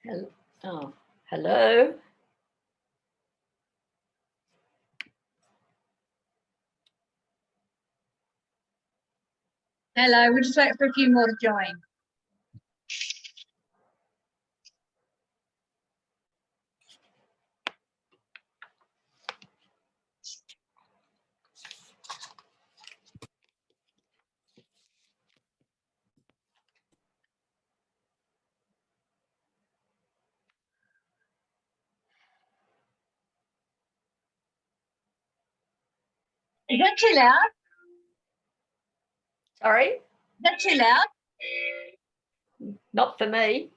Hello. Oh, hello. Hello, we'll just wait for a few more to join. Is that too loud? Sorry? Is that too loud? Not for me.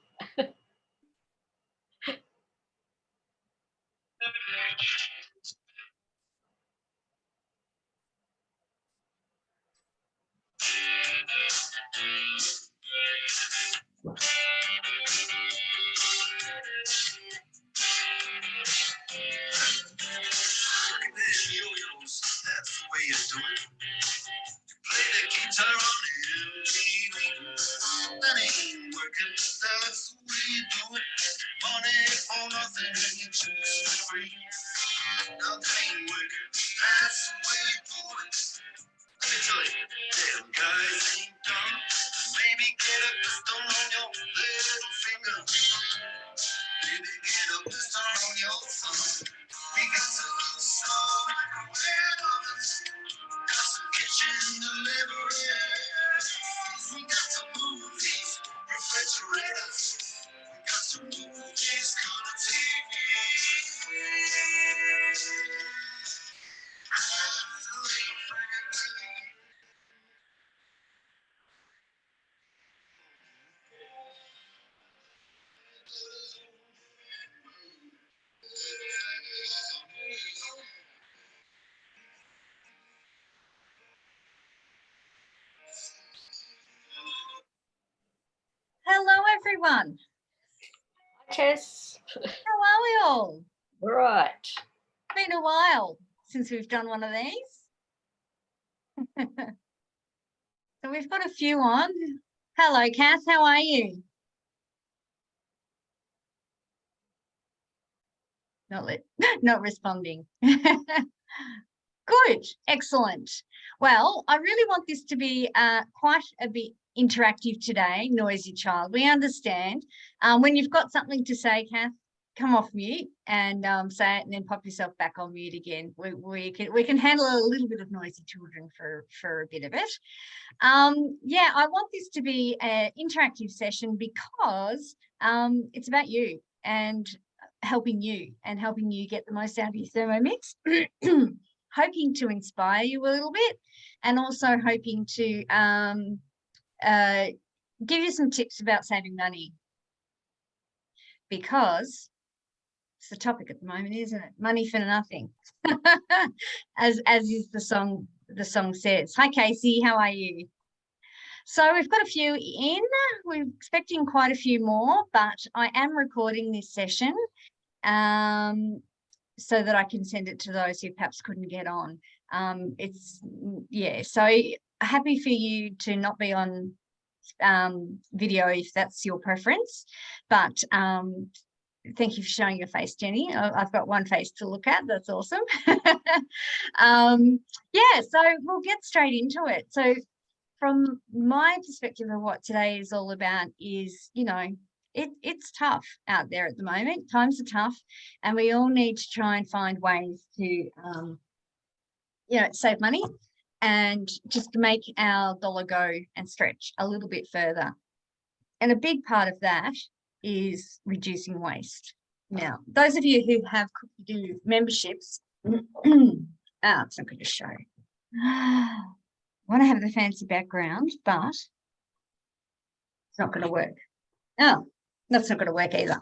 That's the way you do it. You play the guitar on MTV. That ain't working. That's the way you do it. Money for nothing and you choose for free. Now that ain't working. That's the way you do it. Let me tell you, damn guys ain't dumb. Maybe get a pistol on your little finger. Maybe get a pistol on your thumb. We got some slow microwave ovens, got some kitchen deliveries. We got some movies, refrigerators. We got some movies, color TV. Hello, everyone. Tess. How are we all? All right. It's been a while since we've done one of these. So we've got a few on. Hello, Cass. How are you? Not responding. Good, excellent. Well, I really want this to be quite a bit interactive today, noisy child. We understand. When you've got something to say, Kath, come off mute and say it, and then pop yourself back on mute again. We can handle a little bit of noisy children for a bit of it. Yeah, I want this to be an interactive session because it's about you and helping you get the most out of your Thermomix. Hoping to inspire you a little bit, and also hoping to give you some tips about saving money, because it's the topic at the moment, isn't it? Money for nothing, as is the song says. Hi Casey, how are you? So we've got a few in. We're expecting quite a few more, but I am recording this session so that I can send it to those who perhaps couldn't get on. So happy for you to not be on video if that's your preference, but thank you for showing your face, Jenny. I've got one face to look at. That's awesome. Yeah, so we'll get straight into it. So from my perspective of what today is all about is, you know, it's tough out there at the moment. Times are tough, and we all need to try and find ways to, you know, save money and just to make our dollar go and stretch a little bit further. And a big part of that is reducing waste. Now, those of you who have Cookie memberships, it's not going to show. I want to have the fancy background, but it's not going to work. Oh, that's not going to work either.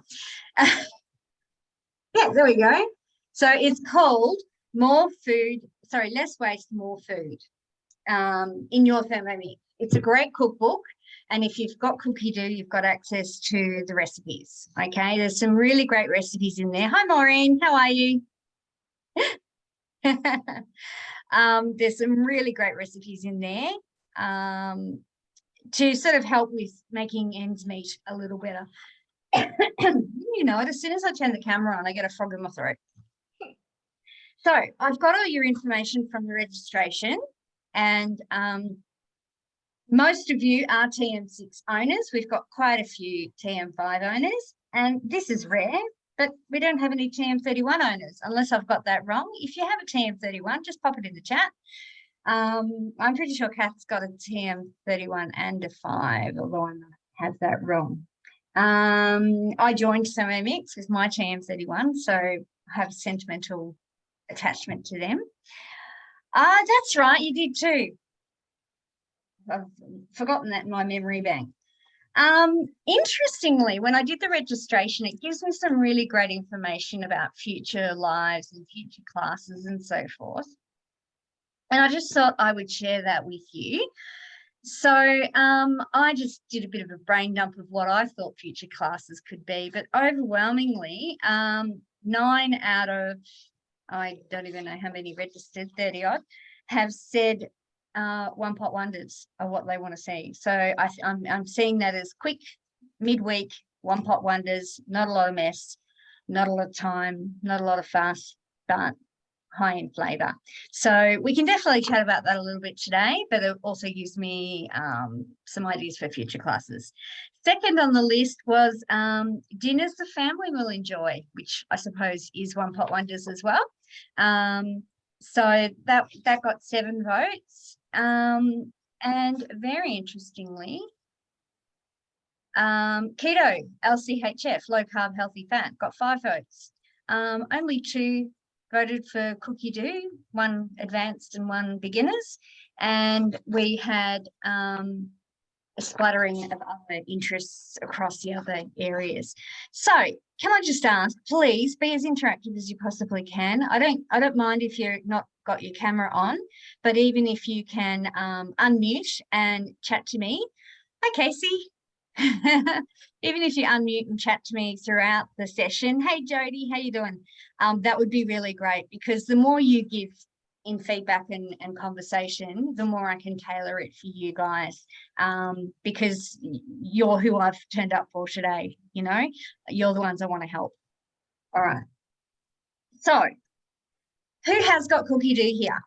Yeah, there we go. So it's called Less Waste, More Food in your Thermomix. It's a great cookbook. And if you've got Cookie you've got access to the recipes. Okay, there's some really great recipes in there. Hi, Maureen, how are you? There's some really great recipes in there to sort of help with making ends meet a little better. You know, as soon as I turn the camera on, I get a frog in my throat. So I've got all your information from the registration, and most of you are TM6 owners. We've got quite a few TM5 owners, and this is rare, but we don't have any TM31 owners, unless I've got that wrong. If you have a TM31, just pop it in the chat. I'm pretty sure Kath's got a TM31 and a 5, although I might have that wrong. I joined Thermomix with my TM31, so I have a sentimental attachment to them. That's right, you did too. I've forgotten that in my memory bank. Interestingly, when I did the registration, it gives me some really great information about future lives and future classes and so forth. And I just thought I would share that with you. So I just did a bit of a brain dump of what I thought future classes could be, but overwhelmingly, 9 out of, I don't even know how many registered, 30 odd, have said one pot wonders are what they want to see. So I'm seeing that as quick, midweek, one pot wonders, not a lot of mess, not a lot of time, not a lot of fuss, but high in flavour. So we can definitely chat about that a little bit today, but it also gives me some ideas for future classes. Second on the list was dinners the family will enjoy, which I suppose is one pot wonders as well. So that got 7 votes. And very interestingly, keto, LCHF, low carb, healthy fat, got 5 votes. Only 2 voted for Cookie Do, 1 advanced and 1 beginners. And we had a splattering of other interests across the other areas. So can I just ask, please be as interactive as you possibly can. I don't mind if you're not got your camera on, but even if you can unmute and chat to me. Hi, Casey. Even if you unmute and chat to me throughout the session. Hey, Jody, how you doing? That would be really great, because the more you give in feedback and conversation, the more I can tailor it for you guys, because you're who I've turned up for today. You know, you're the ones I want to help. All right. So who has got Cookie Do here?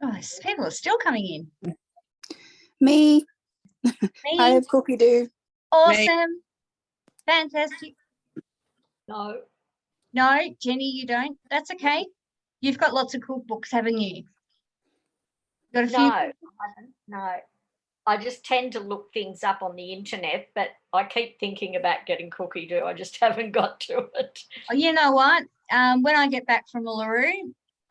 Oh, people are still coming in. Me, I Me, have cookie dough. awesome, fantastic. No. No, Jenny, you don't. That's okay. You've got lots of cookbooks, haven't you? Got a few. No, I haven't. No. I just tend to look things up on the internet, but I keep thinking about getting cookie dough. I just haven't got to it. Oh, you know what? When I get back from Uluru,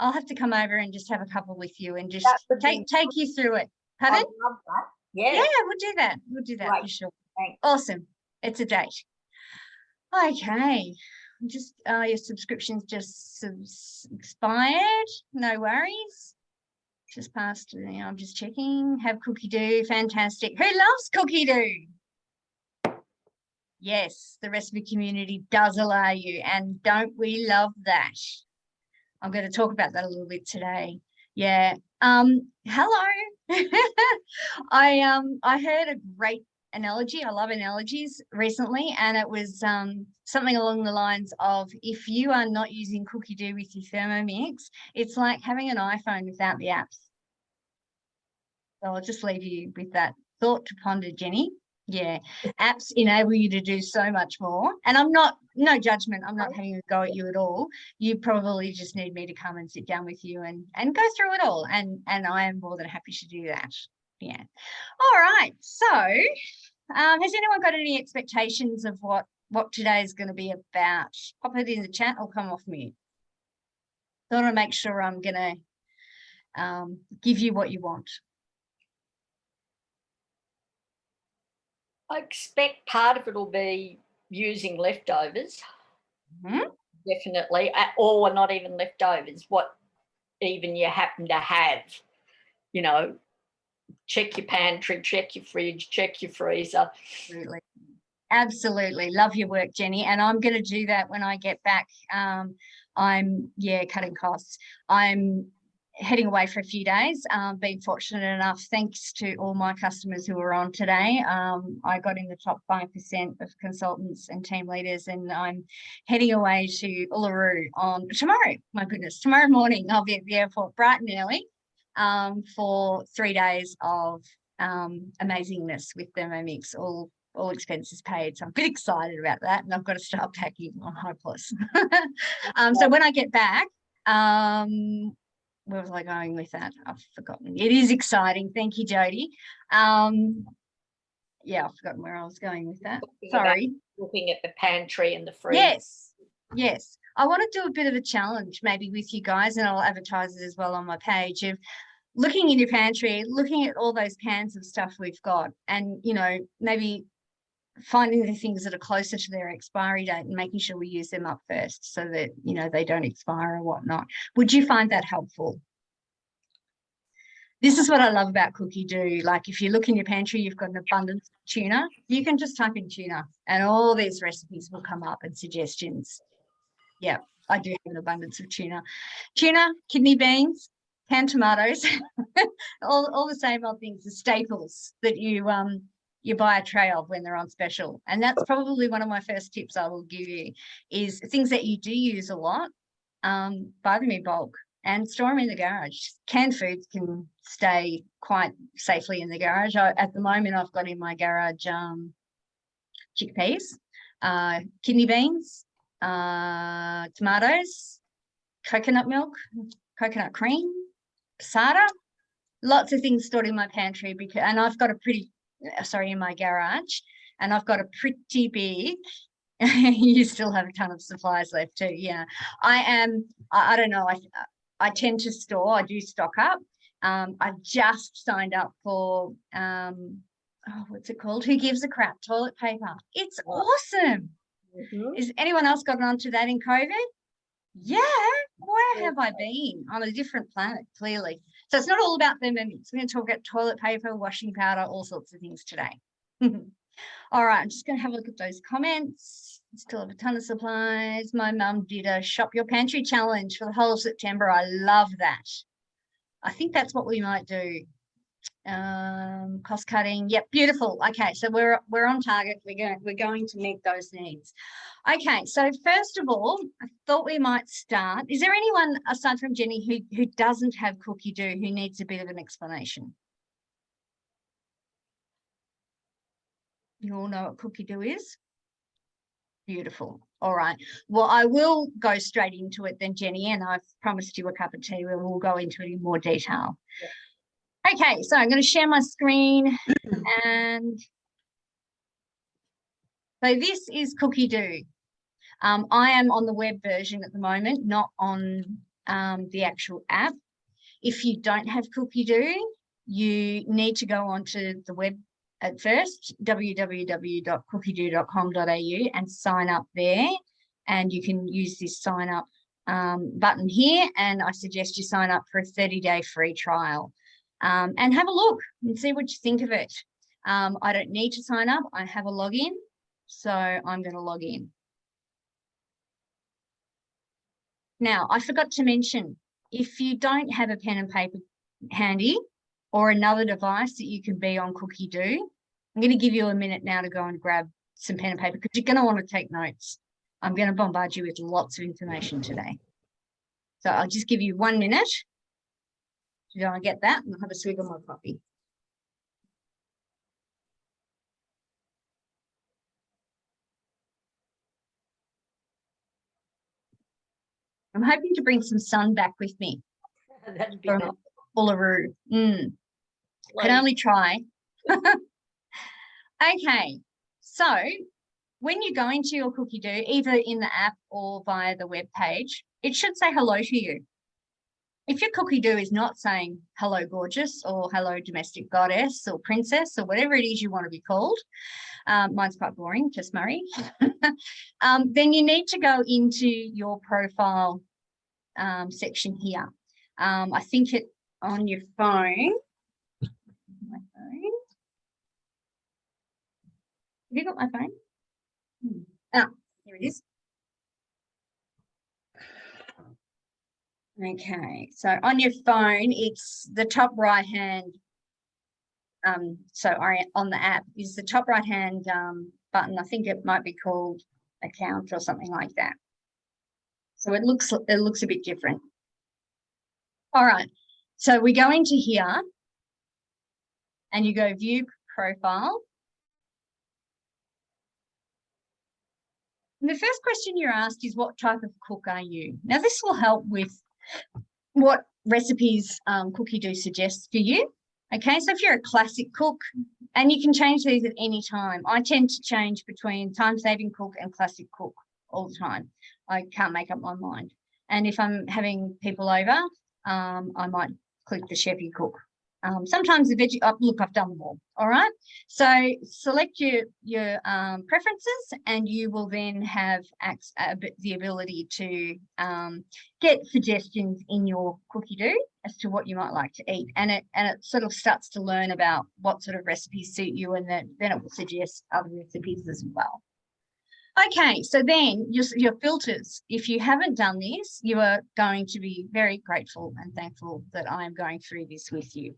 I'll have to come over and just have a couple with you and just That would be take you through it. I Pardon? love that. Yeah, Yeah. we'll do that. We'll do that for Great. sure. Thanks. Awesome. It's a date. Okay. Just your subscription's just expired. No worries. Just passed. I'm just checking. Have cookie dough. Fantastic. Who loves cookie dough? Yes, the recipe community does allow you, and don't we love that? I'm going to talk about that a little bit today. Yeah. Hello. I heard a great analogy. I love analogies recently, and it was something along the lines of, if you are not using cookie dough with your Thermomix, it's like having an iPhone without the apps. So I'll just leave you with that thought to ponder, Jenny. Yeah, apps enable you to do so much more. And no judgment, I'm not having a go at you at all. You probably just need me to come and sit down with you and go through it all. And I am more than happy to do that. Yeah. All right. So has anyone got any expectations of what today is going to be about? Pop it in the chat or come off mute. I want to make sure I'm going to give you what you want. I expect part of it will be using leftovers. Mm-hmm. Definitely. Or not even leftovers, what even you happen to have. You know, check your pantry, check your fridge, check your freezer. Absolutely. Love your work, Jenny. And I'm going to do that when I get back. I'm cutting costs. I'm heading away for a few days. Been fortunate enough, thanks to all my customers who were on today. I got in the top 5% of consultants and team leaders, and I'm heading away to Uluru on tomorrow. My goodness, tomorrow morning I'll be at the airport bright and early for 3 days of amazingness with Thermomix, all expenses paid. So I'm a bit excited about that, and I've got to start packing on High Plus. So when I get back, where was I going with that? I've forgotten. It is exciting. Thank you, Jody. Yeah, I've forgotten where I was going with that. Sorry. Looking at the pantry and the fridge. Yes. I want to do a bit of a challenge maybe with you guys, and I'll advertise it as well on my page, of looking in your pantry, looking at all those cans of stuff we've got, and, you know, maybe finding the things that are closer to their expiry date and making sure we use them up first so that, you know, they don't expire or whatnot. Would you find that helpful? This is what I love about cookie dough. Like, if you look in your pantry, you've got an abundance of tuna. You can just type in tuna and all these recipes will come up and suggestions. Yeah, I do have an abundance of tuna. Tuna, kidney beans, canned tomatoes, all the same old things, the staples that you buy a tray of when they're on special. And that's probably one of my first tips I will give you, is things that you do use a lot, buy them in bulk and store them in the garage. Canned foods can stay quite safely in the garage. At the moment, I've got in my garage chickpeas, kidney beans, tomatoes, coconut milk, coconut cream, passata, lots of things stored in my pantry, and I've got in my garage, and I've got a pretty big you still have a ton of supplies left too. Yeah, I don't know, I tend to store, I do stock up. I've just signed up for what's it called, Who Gives a Crap toilet paper. It's awesome. Is anyone else gotten onto that in COVID? Yeah, where have I been? On a different planet, clearly. So it's not all about Thermomix. We're going to talk about toilet paper, washing powder, all sorts of things today. All right, I'm just going to have a look at those comments. Still have a ton of supplies. My mum did a shop your pantry challenge for the whole of September. I love that. I think that's what we might do. Cost cutting. Yep, beautiful. Okay, so we're on target. We're going to meet those needs. Okay, so first of all, I thought we might start. Is there anyone aside from Jenny who doesn't have Cookie Do who needs a bit of an explanation? You all know what Cookie Do is? Beautiful. All right. Well, I will go straight into it then, Jenny, and I've promised you a cup of tea where we'll go into it in more detail. Yeah. Okay, so I'm going to share my screen, and so this is Cookie Do. I am on the web version at the moment, not on the actual app. If you don't have Cookie Do, you need to go onto the web at first, www.cookiedoo.com.au, and sign up there. And you can use this sign up button here. And I suggest you sign up for a 30-day free trial and have a look and see what you think of it. I don't need to sign up. I have a login. So I'm going to log in. Now, I forgot to mention, if you don't have a pen and paper handy or another device that you can be on Cookie Do, I'm going to give you a minute now to go and grab some pen and paper because you're going to want to take notes. I'm going to bombard you with lots of information today. So I'll just give you 1 minute to go and get that and have a swig of my coffee. I'm hoping to bring some sun back with me. That'd be from nice. Uluru. Can only try. Okay, so when you go into your Cookie Do, either in the app or via the web page, it should say hello to you. If your Cookie Do is not saying hello gorgeous or hello domestic goddess or princess or whatever it is you want to be called, mine's quite boring, just Murray, then you need to go into your profile section here. I think it on your phone. My phone. Have you got my phone? Ah, here it is. Okay, so on your phone, it's the top right hand. So on the app is the top right hand button. I think it might be called account or something like that. So it looks a bit different. All right, so we go into here and you go view profile. And the first question you're asked is, what type of cook are you? Now, this will help with what recipes Cookie Do suggests for you. Okay, so if you're a classic cook, and you can change these at any time. I tend to change between time-saving cook and classic cook all the time. I can't make up my mind. And if I'm having people over, I might click the chefy cook. Sometimes the veggie, look, I've done them all right? So select your preferences and you will then have the ability to get suggestions in your Cookie Do as to what you might like to eat. And it sort of starts to learn about what sort of recipes suit you, and then it will suggest other recipes as well. Okay, so then your filters. If you haven't done this, you are going to be very grateful and thankful that I am going through this with you.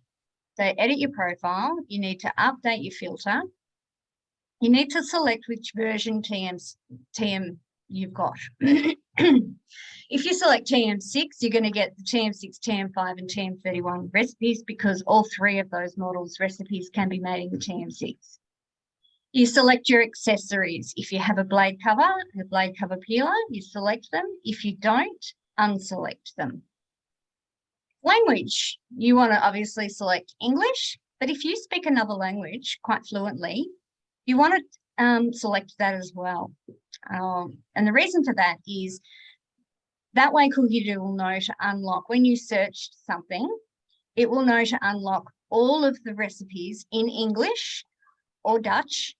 So edit your profile. You need to update your filter. You need to select which version TM you've got. If you select TM6, you're going to get the TM6, TM5 and TM31 recipes because all three of those models recipes can be made in the TM6. You select your accessories. If you have a blade cover and a blade cover peeler, you select them. If you don't, unselect them. Language, you want to obviously select English, but if you speak another language quite fluently, you want to select that as well. And the reason for that is that way Cookie Do will know to unlock, when you search something, it will know to unlock all of the recipes in English or Dutch,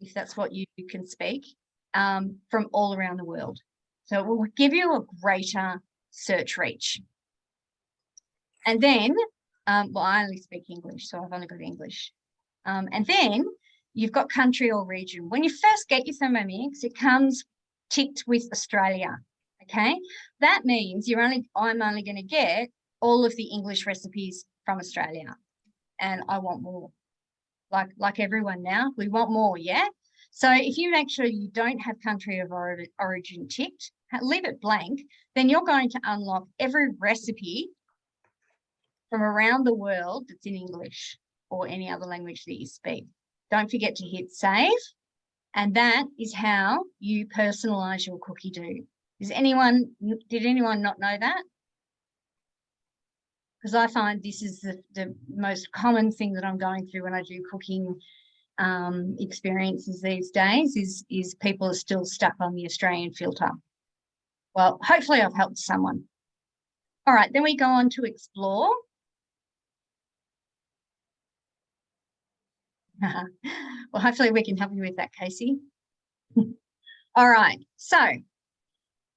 if that's what you can speak, from all around the world. So it will give you a greater search reach. And then, well, I only speak English, so I've only got English. And then you've got country or region. When you first get your Thermomix, it comes ticked with Australia, okay? That means I'm only going to get all of the English recipes from Australia, and I want more. Like everyone now, we want more, yeah? So if you make sure you don't have country of origin ticked, leave it blank, then you're going to unlock every recipe from around the world that's in English or any other language that you speak. Don't forget to hit save. And that is how you personalize your cookie dough. Did anyone not know that? Because I find this is the most common thing that I'm going through when I do cooking experiences these days is people are still stuck on the Australian filter. Well, hopefully I've helped someone. All right, then we go on to explore. Well, hopefully we can help you with that, Casey. All right, so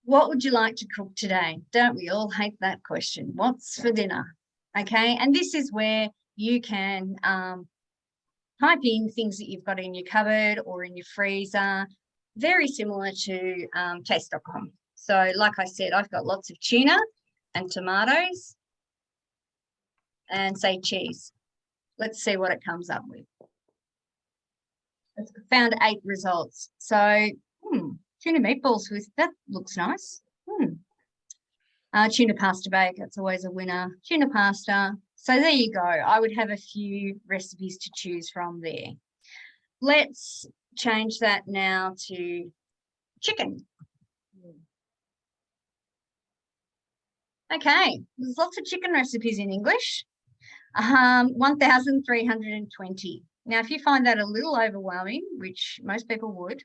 what would you like to cook today? Don't we all hate that question? What's for dinner? Okay, and this is where you can type in things that you've got in your cupboard or in your freezer, very similar to taste.com. So like I said, I've got lots of tuna and tomatoes and say cheese. Let's see what it comes up with. It's found 8 results. So tuna meatballs with, that looks nice. Tuna pasta bake, that's always a winner. Tuna pasta. So there you go. I would have a few recipes to choose from there. Let's change that now to chicken. Okay, there's lots of chicken recipes in English. 1,320. Now, if you find that a little overwhelming, which most people would,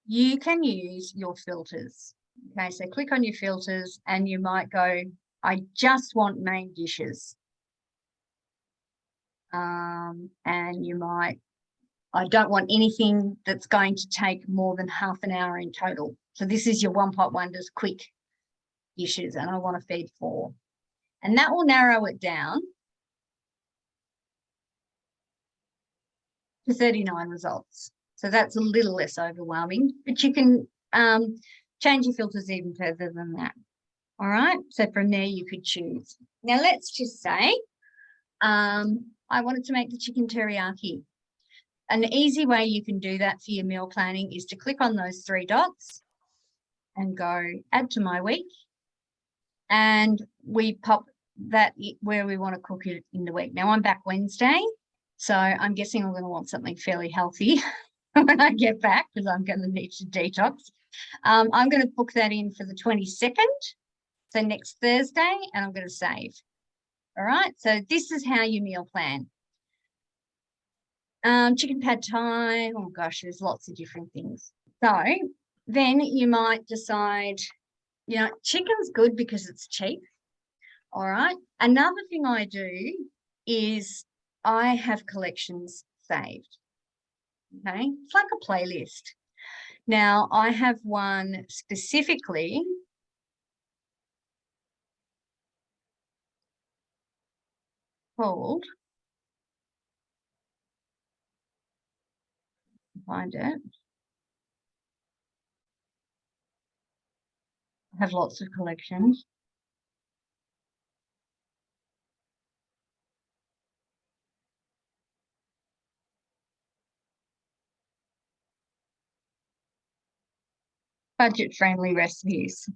you can use your filters. Okay, so click on your filters and you might go, I just want main dishes. And you might, I don't want anything that's going to take more than half an hour in total. So this is your one pot wonders quick dishes and I want to feed 4. And that will narrow it down to 39 results. So that's a little less overwhelming, but you can change your filters even further than that. All right, so from there you could choose. Now let's just say I wanted to make the chicken teriyaki. An easy way you can do that for your meal planning is to click on those 3 dots and go add to my week. And we pop that where we want to cook it in the week. Now I'm back Wednesday, so I'm guessing I'm going to want something fairly healthy when I get back because I'm going to need to detox. I'm going to book that in for the 22nd, so next Thursday, and I'm going to save. All right, so this is how you meal plan. Chicken pad thai, oh gosh, there's lots of different things. So then you might decide, you know, chicken's good because it's cheap. All right. Another thing I do is I have collections saved. Okay. It's like a playlist. Now I have one specifically called, find it. I have lots of collections. Budget-friendly recipes.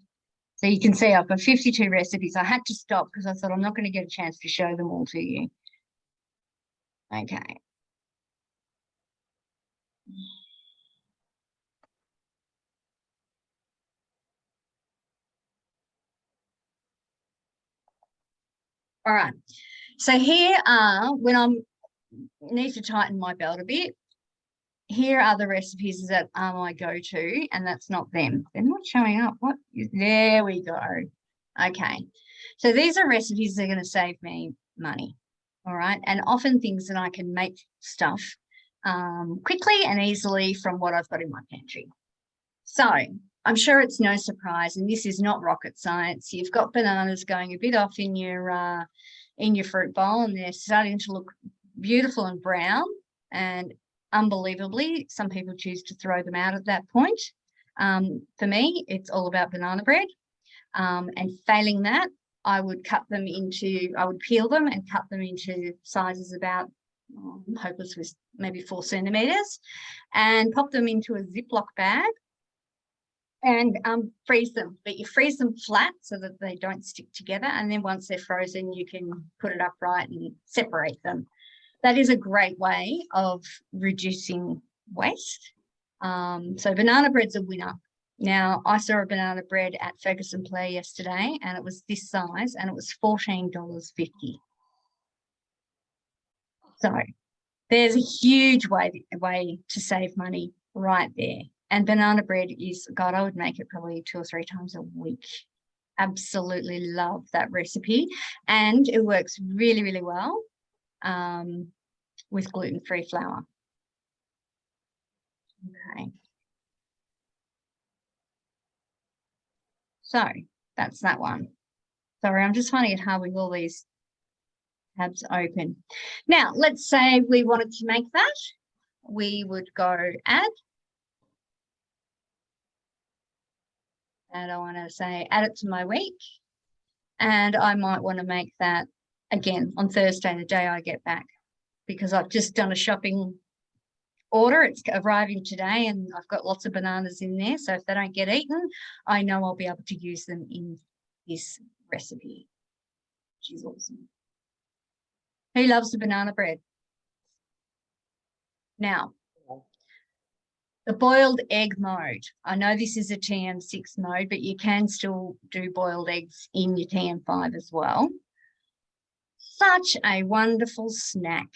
So you can see I've got 52 recipes. I had to stop because I thought I'm not going to get a chance to show them all to you. Okay. All right. So here are, when I need to tighten my belt a bit, here are the recipes that are my go-to, and that's not them. They're not showing up. What? There we go. Okay. So these are recipes that are going to save me money. All right. And often things that I can make stuff quickly and easily from what I've got in my pantry. So I'm sure it's no surprise, and this is not rocket science. You've got bananas going a bit off in your fruit bowl, and they're starting to look beautiful and brown, and unbelievably, some people choose to throw them out at that point. For me, it's all about banana bread. And failing that, I would peel them and cut them into sizes about I'm hopeless with maybe 4 centimeters, and pop them into a Ziploc bag and freeze them. But you freeze them flat so that they don't stick together. And then once they're frozen, you can put it upright and separate them. That is a great way of reducing waste. So banana bread's a winner. Now, I saw a banana bread at Focus and Play yesterday, and it was this size, and it was $14.50. So there's a huge way to save money right there. And banana bread is, God, I would make it probably 2 or 3 times a week. Absolutely love that recipe. And it works really, really well with gluten-free flour. Okay. So that's that one. Sorry, I'm just finding it hard with all these tabs open. Now, let's say we wanted to make that. We would go add. And I want to say add it to my week. And I might want to make that again on Thursday, the day I get back, because I've just done a shopping order. It's arriving today and I've got lots of bananas in there. So if they don't get eaten, I know I'll be able to use them in this recipe, which is awesome. Who loves the banana bread? Now, the boiled egg mode. I know this is a TM6 mode, but you can still do boiled eggs in your TM5 as well. Such a wonderful snack.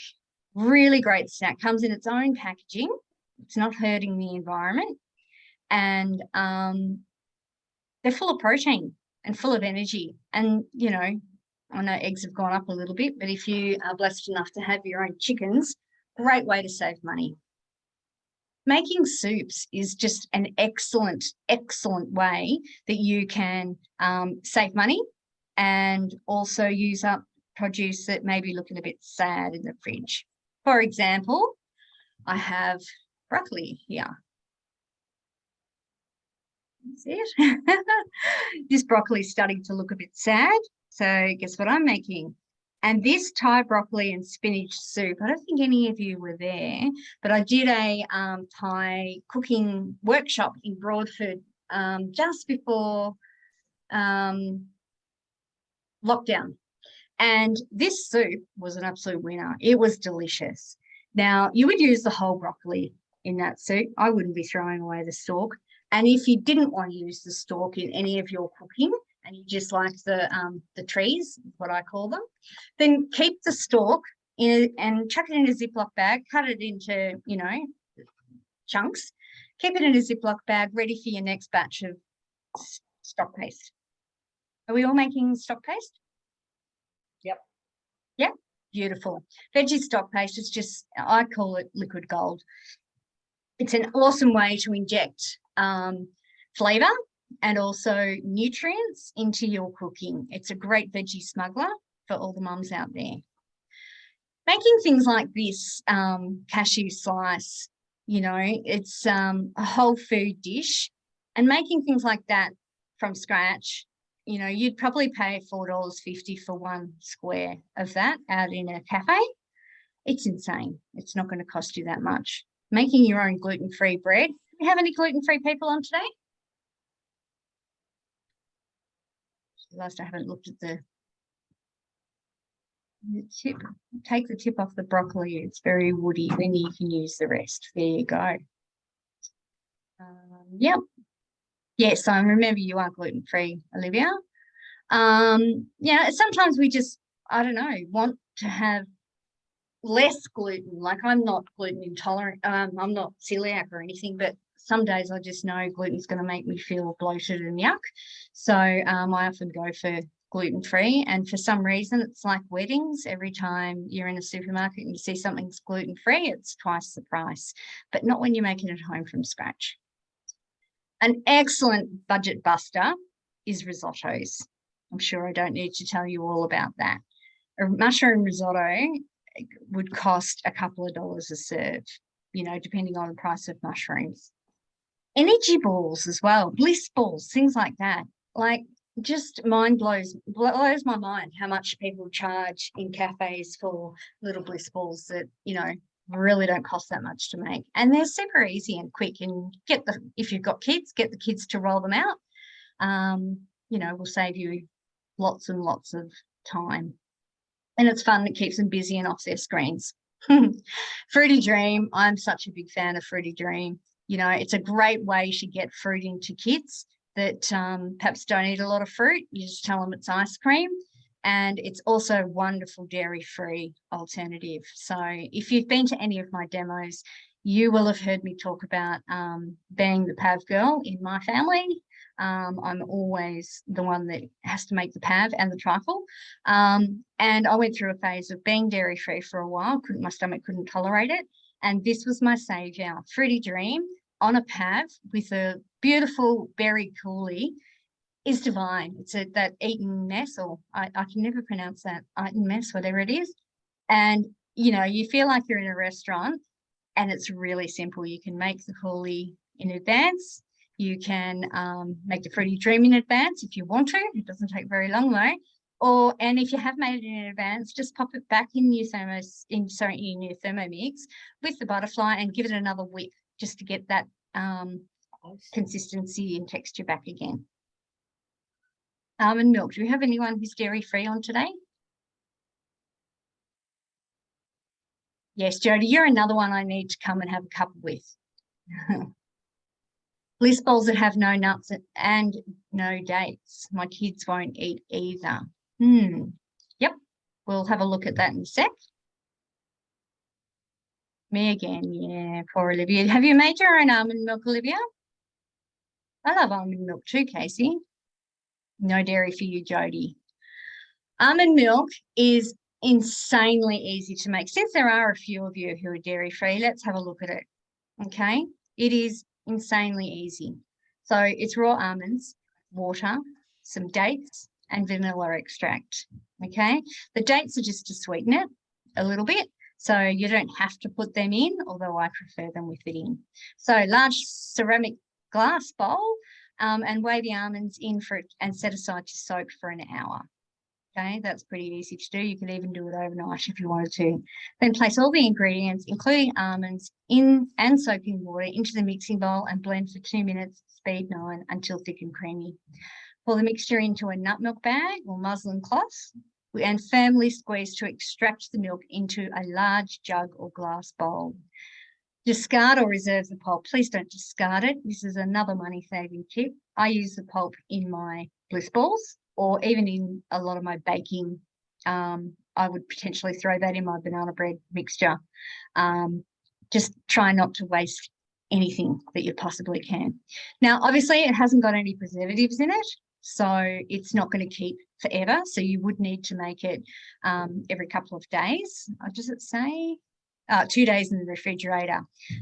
Really great snack. Comes in its own packaging. It's not hurting the environment. And they're full of protein and full of energy. And, you know, I know eggs have gone up a little bit, but if you are blessed enough to have your own chickens, great way to save money. Making soups is just an excellent, excellent way that you can save money and also use up produce that may be looking a bit sad in the fridge. For example, I have broccoli here. See it? This broccoli is starting to look a bit sad. So guess what I'm making? And this Thai broccoli and spinach soup, I don't think any of you were there, but I did a Thai cooking workshop in Broadford just before lockdown. And this soup was an absolute winner. It was delicious. Now, you would use the whole broccoli in that soup. I wouldn't be throwing away the stalk. And if you didn't want to use the stalk in any of your cooking, and you just like the trees, what I call them, then keep the stalk in and chuck it in a Ziploc bag, cut it into, you know, chunks, keep it in a Ziploc bag, ready for your next batch of stock paste. Are we all making stock paste? Yep. Yep, beautiful. Veggie stock paste is just, I call it liquid gold. It's an awesome way to inject flavour and also nutrients into your cooking. It's a great veggie smuggler for all the mums out there. Making things like this cashew slice, you know, it's a whole food dish, and making things like that from scratch, you know, you'd probably pay $4.50 for 1 square of that out in a cafe. It's insane. It's not going to cost you that much. Making your own gluten-free bread. Do we have any gluten-free people on today? Realised I haven't looked at the tip. Take the tip off the broccoli. It's very woody. Then you can use the rest. There you go. Yep. Yes, I remember you are gluten-free, Olivia. Yeah, sometimes we just, I don't know, want to have less gluten. Like, I'm not gluten intolerant. I'm not celiac or anything, but some days I just know gluten's going to make me feel bloated and yuck. So I often go for gluten-free. And for some reason, it's like weddings. Every time you're in a supermarket and you see something's gluten-free, it's twice the price, but not when you're making it at home from scratch. An excellent budget buster is risottos. I'm sure I don't need to tell you all about that. A mushroom risotto would cost a couple of dollars a serve, you know, depending on the price of mushrooms. Energy balls as well, bliss balls, things like that. Like, just blows my mind how much people charge in cafes for little bliss balls that, you know, really don't cost that much to make. And they're super easy and quick, and if you've got kids, get the kids to roll them out. You know, will save you lots and lots of time. And it's fun. It keeps them busy and off their screens. Fruity Dream. I'm such a big fan of Fruity Dream. You know, it's a great way to get fruit into kids that perhaps don't eat a lot of fruit. You just tell them it's ice cream. And it's also a wonderful dairy-free alternative. So if you've been to any of my demos, you will have heard me talk about being the PAV girl in my family. I'm always the one that has to make the PAV and the trifle. And I went through a phase of being dairy-free for a while. My stomach couldn't tolerate it. And this was my saviour, Fruity Dream on a PAV with a beautiful berry coulis is divine. It's that Eton mess, or I can never pronounce that, Eton mess, whatever it is. And, you know, you feel like you're in a restaurant, and it's really simple. You can make the coulis in advance. You can make the Fruity Dream in advance if you want to. It doesn't take very long though. And if you have made it in advance, just pop it back in your Thermomix with the butterfly and give it another whip just to get that consistency and texture back again. Almond milk. Do we have anyone who's dairy-free on today? Yes, Jodie, you're another one I need to come and have a cup with. Bliss balls that have no nuts and no dates. My kids won't eat either. Yep, we'll have a look at that in a sec. Me again, yeah, poor Olivia. Have you made your own almond milk, Olivia? I love almond milk too, Casey. No dairy for you, Jodie. Almond milk is insanely easy to make. Since there are a few of you who are dairy-free, let's have a look at it, okay? It is insanely easy. So it's raw almonds, water, some dates, and vanilla extract, okay? The dates are just to sweeten it a little bit, so you don't have to put them in, although I prefer them with it in. So large ceramic glass bowl, and weigh the almonds in for it and set aside to soak for an hour. Okay, that's pretty easy to do. You could even do it overnight if you wanted to. Then place all the ingredients, including almonds, in and soaking water into the mixing bowl and blend for 2 minutes, speed 9, until thick and creamy. Pour the mixture into a nut milk bag or muslin cloth and firmly squeeze to extract the milk into a large jug or glass bowl. Discard or reserve the pulp. Please don't discard it. This is another money-saving tip. I use the pulp in my bliss balls, or even in a lot of my baking. I would potentially throw that in my banana bread mixture. Just try not to waste anything that you possibly can. Now, obviously, it hasn't got any preservatives in it, so it's not going to keep forever. So you would need to make it every couple of days. Does it say? 2 days in the refrigerator.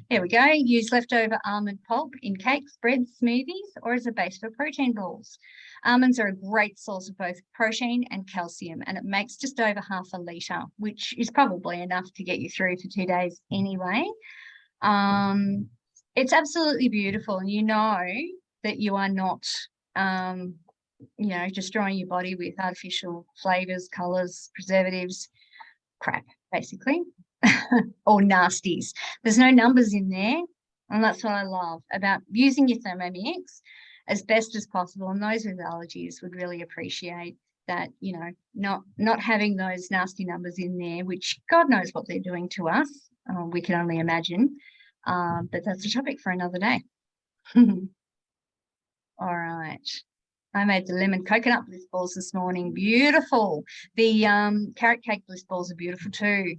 There we go. Use leftover almond pulp in cakes, breads, smoothies, or as a base for protein balls. Almonds are a great source of both protein and calcium, and it makes just over half a litre, which is probably enough to get you through for 2 days anyway. It's absolutely beautiful, and you know that you are not, you know, destroying your body with artificial flavours, colours, preservatives, crap, basically. Or nasties. There's no numbers in there, and that's what I love about using your Thermomix as best as possible. And those with allergies would really appreciate that, you know, not having those nasty numbers in there, which God knows what they're doing to us. We can only imagine, but that's a topic for another day. All right. I made the lemon coconut bliss balls this morning. Beautiful. The carrot cake bliss balls are beautiful too.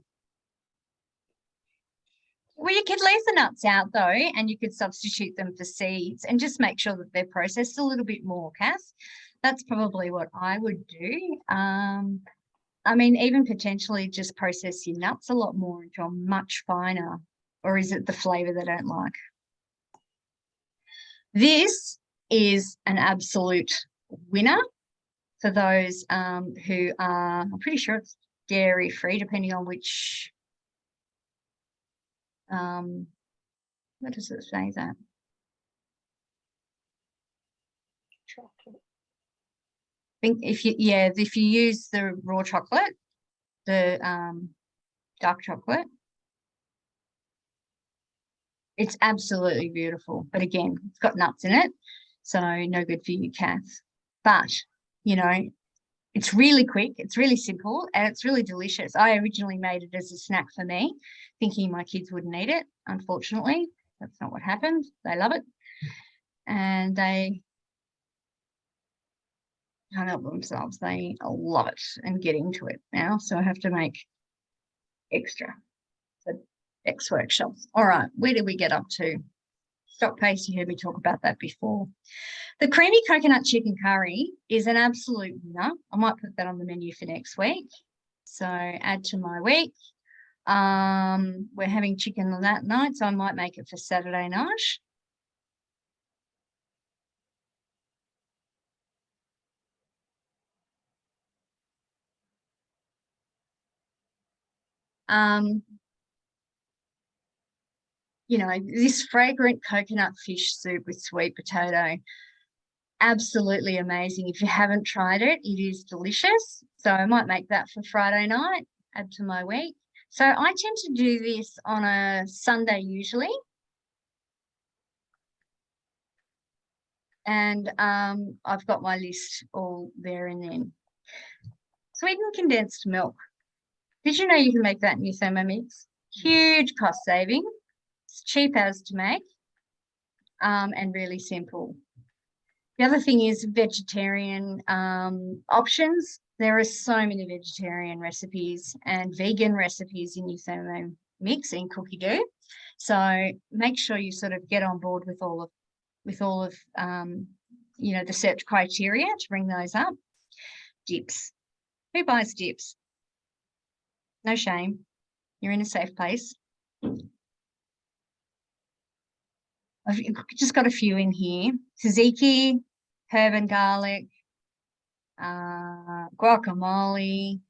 Well, you could leave the nuts out though, and you could substitute them for seeds and just make sure that they're processed a little bit more, Cass. That's probably what I would do. I mean, even potentially just process your nuts a lot more into a much finer, or is it the flavour they don't like? This is an absolute winner for those who are, I'm pretty sure it's dairy-free, depending on which what does it say that? Chocolate. think if you use the raw chocolate, the dark chocolate, it's absolutely beautiful. But again, it's got nuts in it, so no good for you, Kath. But, you know, it's really quick, it's really simple, and it's really delicious. I originally made it as a snack for me, thinking my kids wouldn't eat it. Unfortunately, that's not what happened. They love it. And they can't help themselves. They love it and get into it now. So I have to make extra. So X workshops. All right, where did we get up to? Stock paste, you heard me talk about that before. The creamy coconut chicken curry is an absolute winner. I might put that on the menu for next week. So add to my week. We're having chicken on that night, so I might make it for Saturday night. You know, this fragrant coconut fish soup with sweet potato, absolutely amazing. If you haven't tried it, it is delicious. So I might make that for Friday night, add to my week. So I tend to do this on a Sunday usually. And I've got my list all there and then. Sweetened condensed milk. Did you know you can make that in your Thermomix? Huge cost saving. It's cheap as to make, and really simple. The other thing is vegetarian options. There are so many vegetarian recipes and vegan recipes in your Thermomix in Cookie Doo. So make sure you sort of get on board with all of you know, the search criteria to bring those up. Dips. Who buys dips? No shame. You're in a safe place. I've just got a few in here. Tzatziki, herb and garlic, guacamole.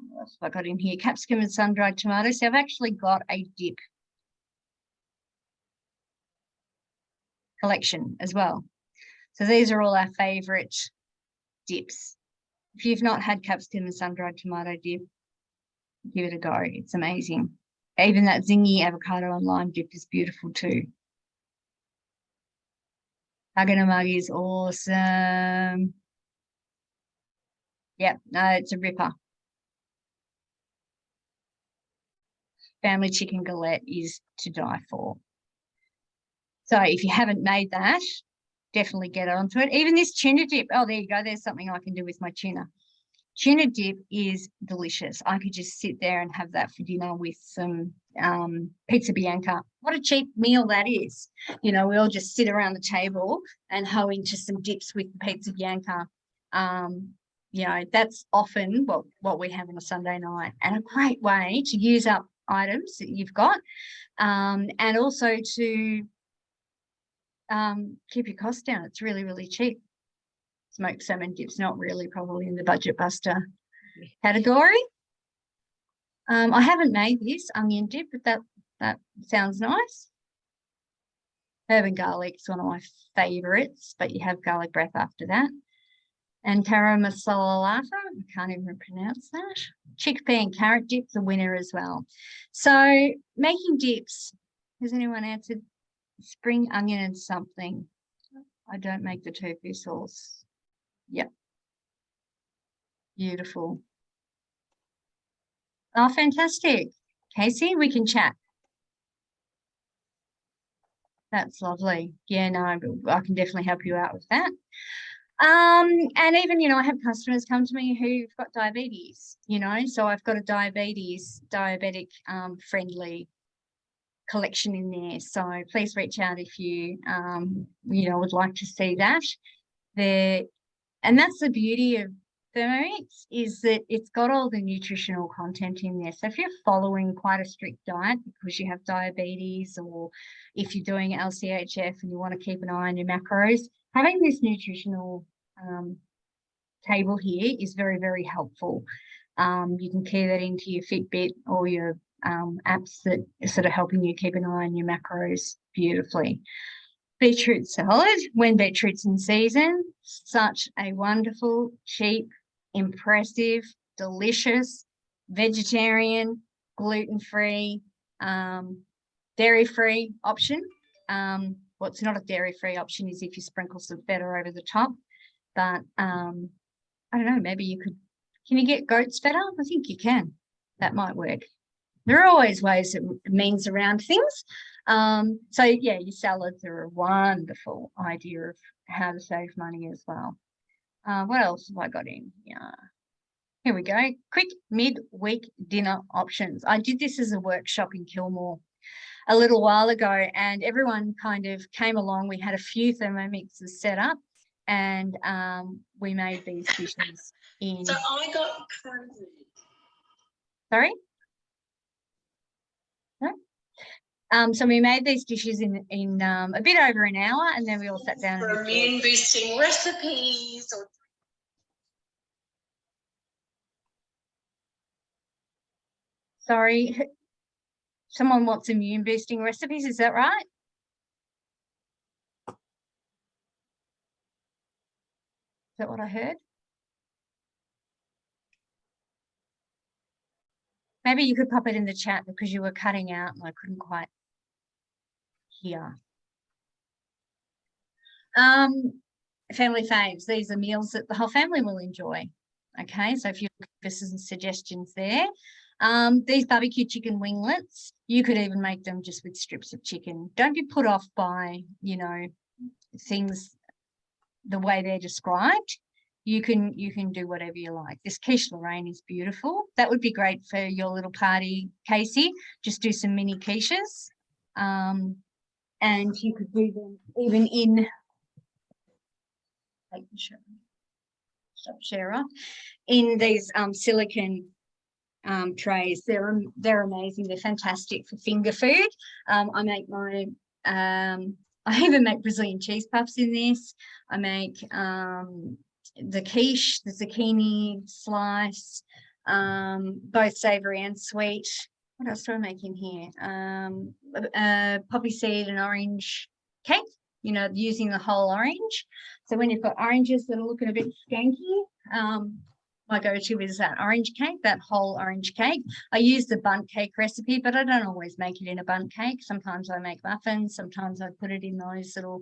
What else have I got in here? Capsicum and sun-dried tomatoes. So I've actually got a dip collection as well. So these are all our favourite dips. If you've not had capsicum and sun-dried tomato dip, give it a go. It's amazing. Even that zingy avocado and lime dip is beautiful too. Mug is awesome. Yep, no, it's a ripper. Family chicken galette is to die for. So if you haven't made that, definitely get onto it. Even this tuna dip. Oh, there you go. There's something I can do with my tuna. Tuna dip is delicious. I could just sit there and have that for dinner with some pizza bianca. What a cheap meal that is. You know, we all just sit around the table and hoe into some dips with the pizza bianca. You know, that's often what we have on a Sunday night, and a great way to use up items that you've got, and also to keep your costs down. It's really, really cheap. Smoked salmon dip's not really probably in the budget buster category. I haven't made this onion dip, but that sounds nice. Herb and garlic is one of my favourites, but you have garlic breath after that. And taro masala, I can't even pronounce that. Chickpea and carrot dip's a winner as well. So making dips, has anyone answered? Spring onion and something. I don't make the tofu sauce. Yep. Beautiful. Oh, fantastic. Casey, we can chat. That's lovely. Yeah, no, I can definitely help you out with that. And even, you know, I have customers come to me who've got diabetes, you know, so I've got a diabetic friendly collection in there. So please reach out if you, you know, would like to see that. And that's the beauty of Thermomix, is that it's got all the nutritional content in there. So if you're following quite a strict diet because you have diabetes, or if you're doing LCHF and you want to keep an eye on your macros, having this nutritional table here is very, very helpful. You can key that into your Fitbit or your apps that are sort of helping you keep an eye on your macros beautifully. beetroot salad when beetroot's in season. Such a wonderful, cheap, impressive, delicious, vegetarian, gluten-free, dairy-free option. What's not a dairy-free option is if you sprinkle some feta over the top. But I don't know, maybe you could, can you get goat's feta? I think you can. That might work. There are always ways that means around things. So yeah, your salads are a wonderful idea of how to save money as well. What else have I got in? Yeah. Here we go. Quick mid-week dinner options. I did this as a workshop in Kilmore a little while ago, and everyone kind of came along. We had a few Thermomixes set up, and we made these dishes in. So I got COVID. Sorry? No? So we made these dishes in a bit over an hour, and then we all sat down. For immune boosting recipes or Sorry, someone wants immune boosting recipes, is that right? Is that what I heard? Maybe you could pop it in the chat because you were cutting out and I couldn't quite hear. Family faves, these are meals that the whole family will enjoy. Okay, so if you're looking for some suggestions there. These barbecue chicken winglets, you could even make them just with strips of chicken. Don't be put off by, you know, things the way they're described. You can do whatever you like. This quiche Lorraine is beautiful. That would be great for your little party, Casey. Just do some mini quiches. And you could do them even in stop share off in these silicone trays. They're amazing. They're fantastic for finger food. I make my I even make Brazilian cheese puffs in this. I make the quiche, the zucchini slice, both savory and sweet. What else do I make in here? Poppy seed and orange cake, you know, using the whole orange. So when you've got oranges that are looking a bit skanky, my go-to is that orange cake, that whole orange cake. I use the bundt cake recipe, but I don't always make it in a bundt cake. Sometimes I make muffins. Sometimes I put it in those little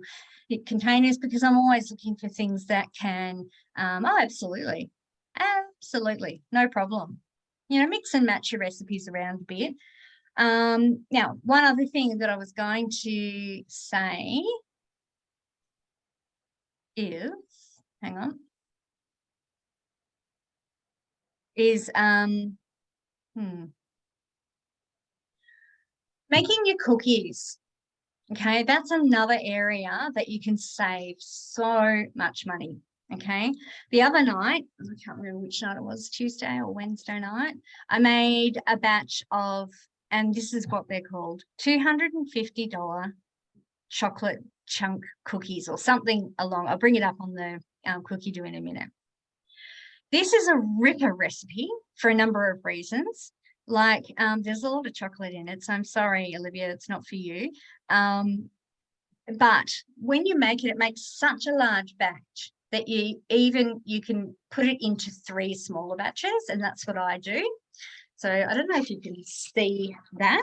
containers because I'm always looking for things that can, oh, absolutely, no problem. You know, mix and match your recipes around a bit. Now, one other thing that I was going to say is, hang on, is making your cookies. Okay, that's another area that you can save so much money. Okay, the other night, I can't remember which night it was, Tuesday or Wednesday night, I made a batch of, and this is what they're called, $250 chocolate chunk cookies or something along. I'll bring it up on the cookie do in a minute. This is a ripper recipe for a number of reasons. Like there's a lot of chocolate in it, so I'm sorry, Olivia, it's not for you. But when you make it, it makes such a large batch that you can put it into 3 smaller batches, and that's what I do. So I don't know if you can see that.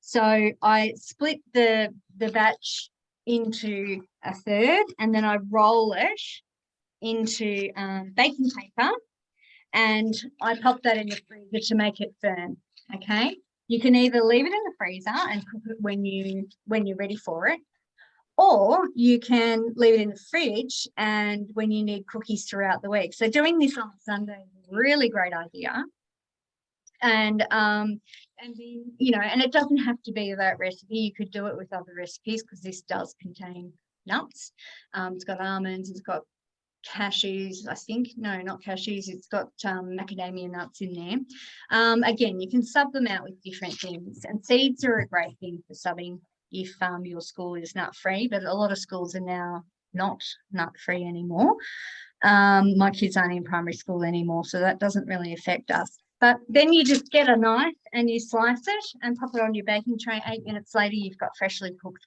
So I split the batch into a third, and then I roll it into baking paper, and I pop that in the freezer to make it firm. Okay, you can either leave it in the freezer and cook it when you're ready for it, or you can leave it in the fridge and when you need cookies throughout the week. So doing this on Sunday is a really great idea. And then, you know, and it doesn't have to be that recipe. You could do it with other recipes because this does contain nuts. It's got almonds, it's got cashews, I think. No, not cashews. It's got macadamia nuts in there. Again, you can sub them out with different things. And seeds are a great thing for subbing if your school is nut-free, but a lot of schools are now not nut-free anymore. My kids aren't in primary school anymore, so that doesn't really affect us. But then you just get a knife and you slice it and pop it on your baking tray. 8 minutes later, you've got freshly cooked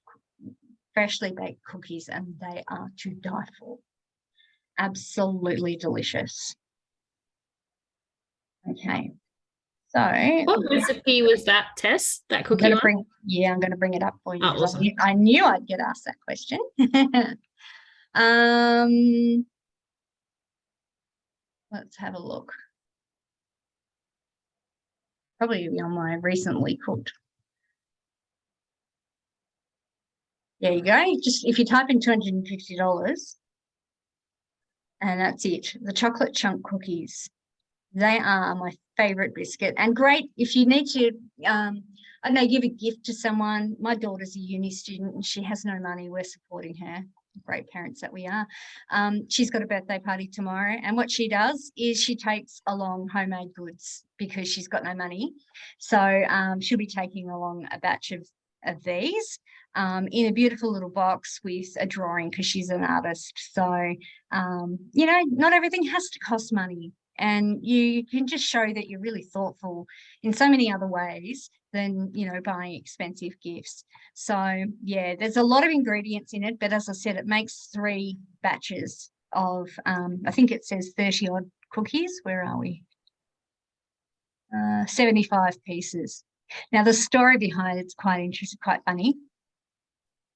freshly baked cookies, and they are to die for. Absolutely delicious. Okay, so What recipe was that, Tess? That I'm cookie going to one? bring, I'm going to bring it up for you Oh, because awesome. I knew I'd get asked that question. Let's have a look. Probably be on my recently cooked. There you go. Just if you type in $250, and that's it. The chocolate chunk cookies. They are my favorite biscuit, and great if you need to, I don't know, give a gift to someone. My daughter's a uni student and she has no money. We're supporting her. Great parents that we are. She's got a birthday party tomorrow, and what she does is she takes along homemade goods because she's got no money. So she'll be taking along a batch of these in a beautiful little box with a drawing because she's an artist. So, you know, not everything has to cost money. And you can just show that you're really thoughtful in so many other ways than, you know, buying expensive gifts. So, yeah, there's a lot of ingredients in it. But as I said, it makes 3 batches of, I think it says 30 odd cookies. Where are we? 75 pieces. Now, the story behind it's quite interesting, quite funny.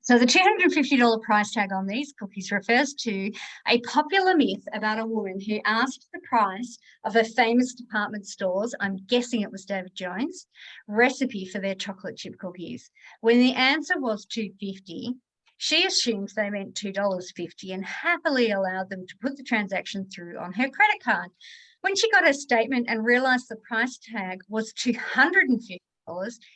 So the $250 price tag on these cookies refers to a popular myth about a woman who asked the price of a famous department store's, I'm guessing it was David Jones, recipe for their chocolate chip cookies. When the answer was $2.50, she assumed they meant $2.50 and happily allowed them to put the transaction through on her credit card. When she got her statement and realised the price tag was $250,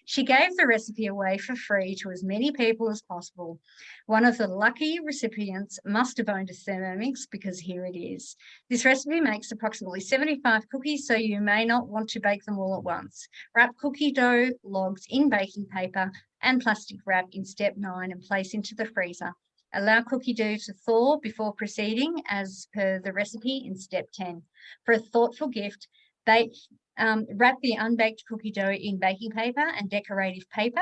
she gave the recipe away for free to as many people as possible. One of the lucky recipients must have owned a Thermomix because here it is. This recipe makes approximately 75 cookies, so you may not want to bake them all at once. Wrap cookie dough logs in baking paper and plastic wrap in step 9 and place into the freezer. Allow cookie dough to thaw before proceeding as per the recipe in step 10. For a thoughtful gift, wrap the unbaked cookie dough in baking paper and decorative paper.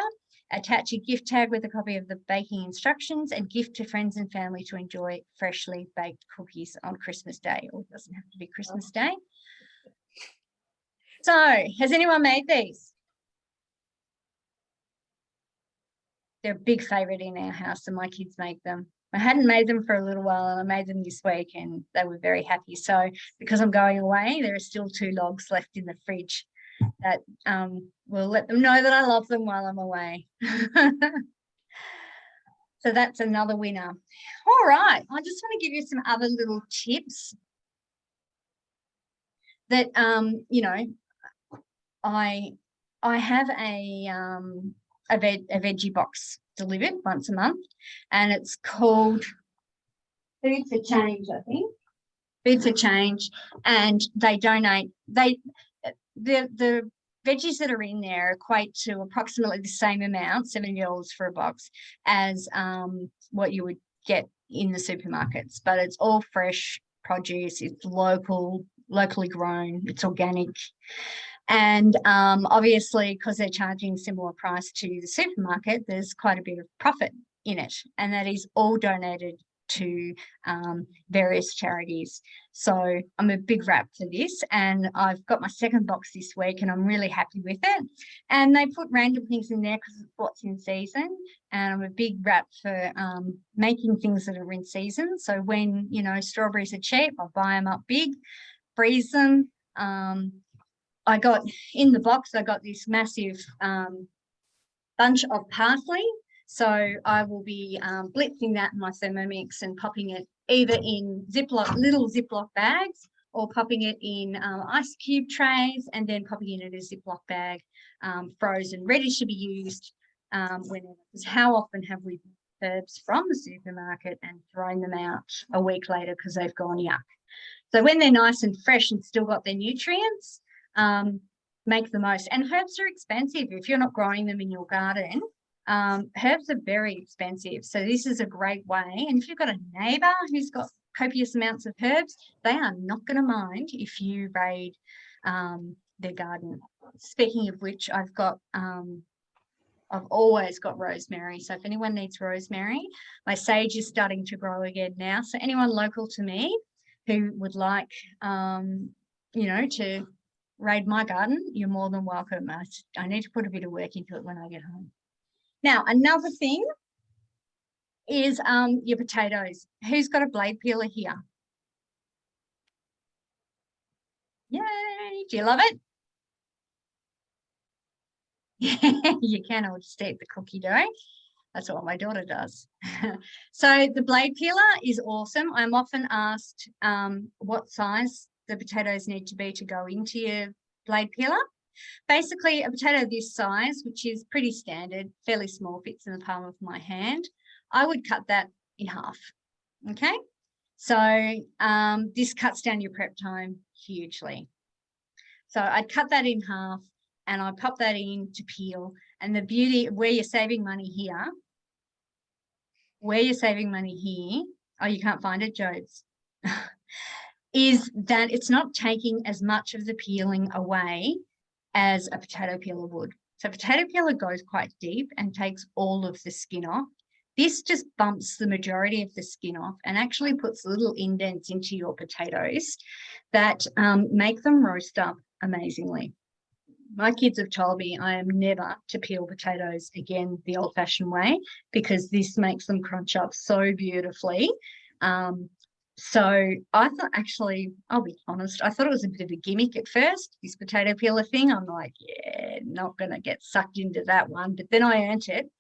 Attach a gift tag with a copy of the baking instructions and gift to friends and family to enjoy freshly baked cookies on Christmas Day. Or it doesn't have to be Christmas Day. So, has anyone made these? They're a big favourite in our house and my kids make them. I hadn't made them for a little while and I made them this week and they were very happy. So because I'm going away, there are still 2 logs left in the fridge that will let them know that I love them while I'm away. So that's another winner. All right, I just want to give you some other little tips that, you know, I have a veggie box delivered once a month, and it's called Food for Change, I think. Food for Change, and they donate. The veggies that are in there equate to approximately the same amount, $70 for a box, as what you would get in the supermarkets. But it's all fresh produce. It's locally grown. It's organic. And obviously, because they're charging similar price to the supermarket, there's quite a bit of profit in it. And that is all donated to various charities. So I'm a big wrap for this. And I've got my 2nd box this week and I'm really happy with it. And they put random things in there because it's what's in season. And I'm a big wrap for making things that are in season. So when, you know, strawberries are cheap, I buy them up big, freeze them. I got in the box, I got this massive bunch of parsley. So I will be blitzing that in my Thermomix and popping it either in little Ziploc bags or popping it in ice cube trays and then popping it in a Ziploc bag, frozen, ready to be used whenever. Because how often have we bought herbs from the supermarket and thrown them out a week later because they've gone yuck? So when they're nice and fresh and still got their nutrients, make the most. And herbs are expensive if you're not growing them in your garden. Herbs are very expensive, so this is a great way. And if you've got a neighbour who's got copious amounts of herbs, they are not going to mind if you raid their garden. Speaking of which, I've got I've always got rosemary. So if anyone needs rosemary, my sage is starting to grow again now. So anyone local to me who would like, you know, to raid my garden, you're more than welcome. I need to put a bit of work into it when I get home. Now, another thing is your potatoes. Who's got a blade peeler here? Yay! Do you love it? You can, or just eat the cookie dough. That's what my daughter does. So the blade peeler is awesome. I'm often asked what size the potatoes need to be to go into your blade peeler. Basically, a potato this size, which is pretty standard, fairly small, fits in the palm of my hand, I would cut that in half. Okay, so this cuts down your prep time hugely. So I'd cut that in half and I pop that in to peel. And the beauty of where you're saving money here, oh, you can't find it, Jobs, is that it's not taking as much of the peeling away as a potato peeler would. So potato peeler goes quite deep and takes all of the skin off. This just bumps the majority of the skin off and actually puts little indents into your potatoes that make them roast up amazingly. My kids have told me I am never to peel potatoes again the old-fashioned way because this makes them crunch up so beautifully. So I thought, actually, I'll be honest, I thought it was a bit of a gimmick at first, this potato peeler thing. I'm like, yeah, not going to get sucked into that one. But then I earned it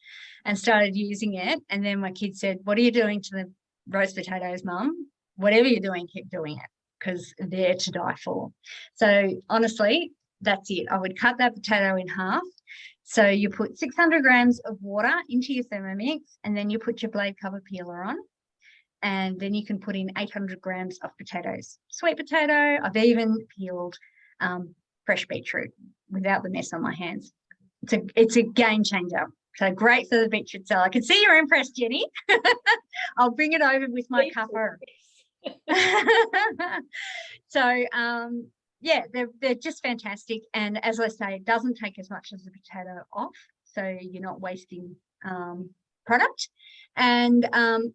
and started using it. And then my kids said, what are you doing to the roast potatoes, Mum? Whatever you're doing, keep doing it because they're to die for. So honestly, that's it. I would cut that potato in half. So you put 600 grams of water into your Thermomix and then you put your blade cover peeler on. And then you can put in 800 grams of potatoes. Sweet potato. I've even peeled fresh beetroot without the mess on my hands. It's a game changer. So great for the beetroot salad. I can see you're impressed, Jenny. I'll bring it over with my cuppa. So yeah, they're just fantastic. And as I say, it doesn't take as much as the potato off. So you're not wasting product. And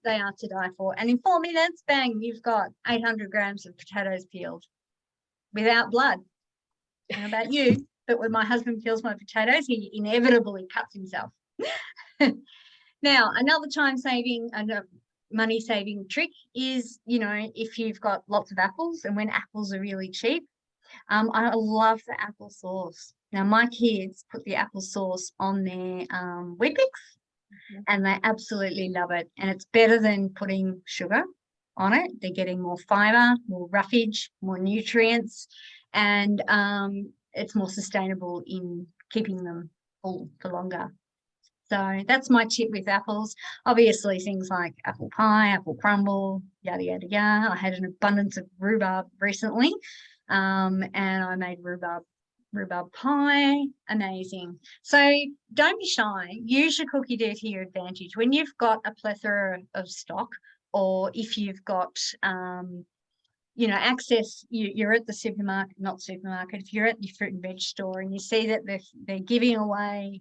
they are to die for. And in 4 minutes, bang, you've got 800 grams of potatoes peeled without blood. How about you? But when my husband peels my potatoes, he inevitably cuts himself. Now, another time-saving and money-saving trick is, you know, if you've got lots of apples and when apples are really cheap, I love the apple sauce. Now, my kids put the apple sauce on their Weet-Bix, and they absolutely love it. And it's better than putting sugar on it. They're getting more fiber, more roughage, more nutrients, and it's more sustainable in keeping them full for longer. So that's my tip with apples. Obviously, things like apple pie, apple crumble, yada, yada, yada. I had an abundance of rhubarb recently, and I made rhubarb pie. Amazing. So don't be shy. Use your cookie dough to your advantage. When you've got a plethora of stock, or if you've got you know, access, you're at the supermarket, if you're at your fruit and veg store and you see that they're giving away